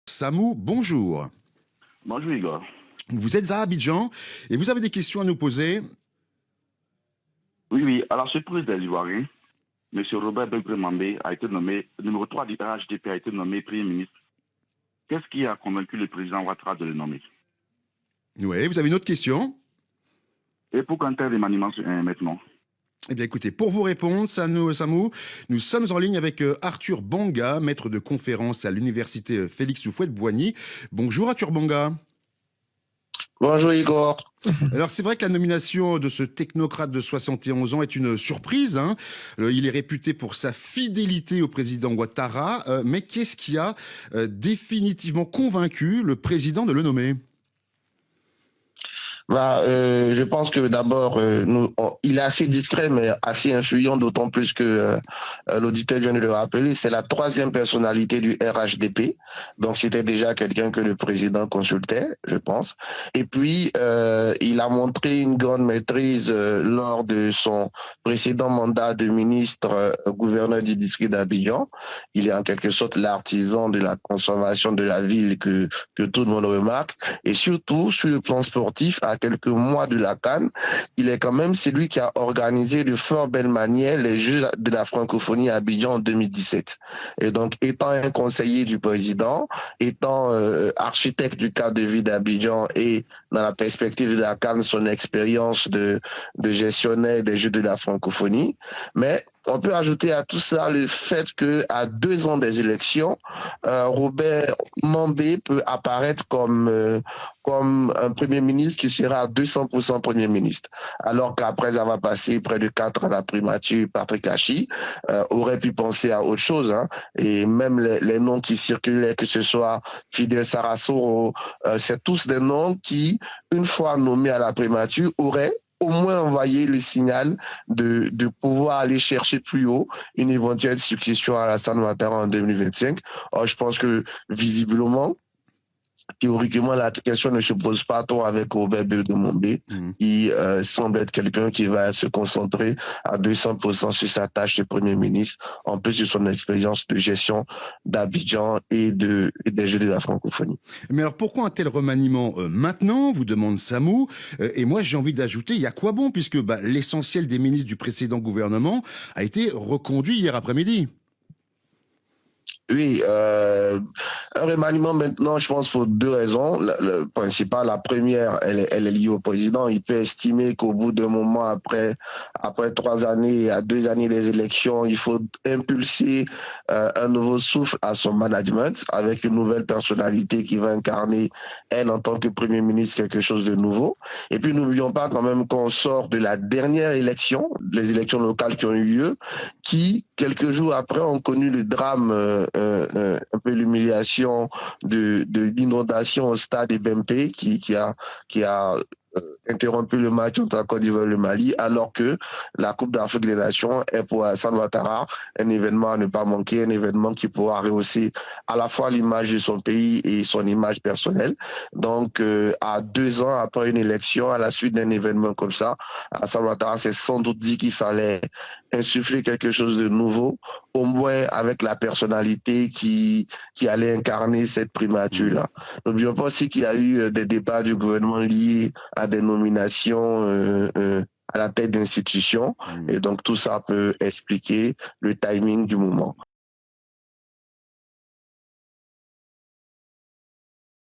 Samou, bonjour. Bonjour Igor. Vous êtes à Abidjan et vous avez des questions à nous poser. Oui, oui. Alors, surprise des Ivoiriens, M. Robert Begré-Mambé a été nommé, numéro 3 du RHDP a été nommé Premier ministre. Qu'est-ce qui a convaincu le président Ouattara de le nommer? Oui, vous avez une autre question? Et pourquoi un tel remaniement maintenant? Eh bien écoutez, pour vous répondre, Samou, nous sommes en ligne avec Arthur Banga, maître de conférence à l'université Félix Houphouët-Boigny. Bonjour Arthur Banga. Bonjour Igor. Alors c'est vrai que la nomination de ce technocrate de 71 ans est une surprise, hein. Il est réputé pour sa fidélité au président Ouattara, mais qu'est-ce qui a définitivement convaincu le président de le nommer? Je pense que d'abord, il est assez discret, mais assez influent, d'autant plus que l'auditeur vient de le rappeler. C'est la troisième personnalité du RHDP. Donc, c'était déjà quelqu'un que le président consultait, je pense. Et puis, il a montré une grande maîtrise lors de son précédent mandat de ministre gouverneur du district d'Abidjan. Il est en quelque sorte l'artisan de la conservation de la ville que tout le monde remarque. Et surtout, sur le plan sportif, à quelques mois de la CAN, il est quand même celui qui a organisé de fort belle manière les Jeux de la francophonie à Abidjan en 2017. Et donc, étant un conseiller du président, étant architecte du cadre de vie d'Abidjan et dans la perspective de la CAN, son expérience de gestionnaire des Jeux de la francophonie, mais on peut ajouter à tout ça le fait qu'à 2 ans des élections, Robert Mambé peut apparaître comme un Premier ministre qui sera à 200% Premier ministre. Alors qu'après avoir passé près de 4 ans à la primature, Patrick Hachi aurait pu penser à autre chose, hein. Et même les noms qui circulaient, que ce soit Fidel Sarasoro, c'est tous des noms qui, une fois nommés à la primature, auraient au moins envoyer le signal de pouvoir aller chercher plus haut une éventuelle succession à Alassane Ouattara en 2025. Or, je pense que visiblement, théoriquement, la question ne se pose pas trop avec Robert Begré-Mambé. Il semble être quelqu'un qui va se concentrer à 200% sur sa tâche de Premier ministre, en plus de son expérience de gestion d'Abidjan et des Jeux de la francophonie. Mais alors pourquoi un tel remaniement maintenant, vous demande Samou, et moi j'ai envie d'ajouter, il y a quoi bon, puisque l'essentiel des ministres du précédent gouvernement a été reconduit hier après-midi. Oui, un remaniement maintenant, je pense pour 2 raisons. Le principal, la première, elle est liée au président. Il peut estimer qu'au bout d'un moment, après 3 années, à 2 années des élections, il faut impulser un nouveau souffle à son management avec une nouvelle personnalité qui va incarner, elle, en tant que Premier ministre, quelque chose de nouveau. Et puis, n'oublions pas quand même qu'on sort de la dernière élection, les élections locales qui ont eu lieu, qui, quelques jours après, ont connu le drame, un peu l'humiliation de l'inondation au stade Ebempe qui a interrompu le match entre la Côte d'Ivoire et le Mali, alors que la Coupe d'Afrique des Nations est pour Alassane Ouattara un événement à ne pas manquer, un événement qui pourra rehausser à la fois l'image de son pays et son image personnelle. Donc, à 2 ans après une élection, à la suite d'un événement comme ça, Alassane Ouattara s'est sans doute dit qu'il fallait insuffler quelque chose de nouveau, au moins avec la personnalité qui allait incarner cette primature-là. N'oublions pas aussi qu'il y a eu des débats du gouvernement liés à des nominations à la tête d'institutions. Et donc tout ça peut expliquer le timing du moment.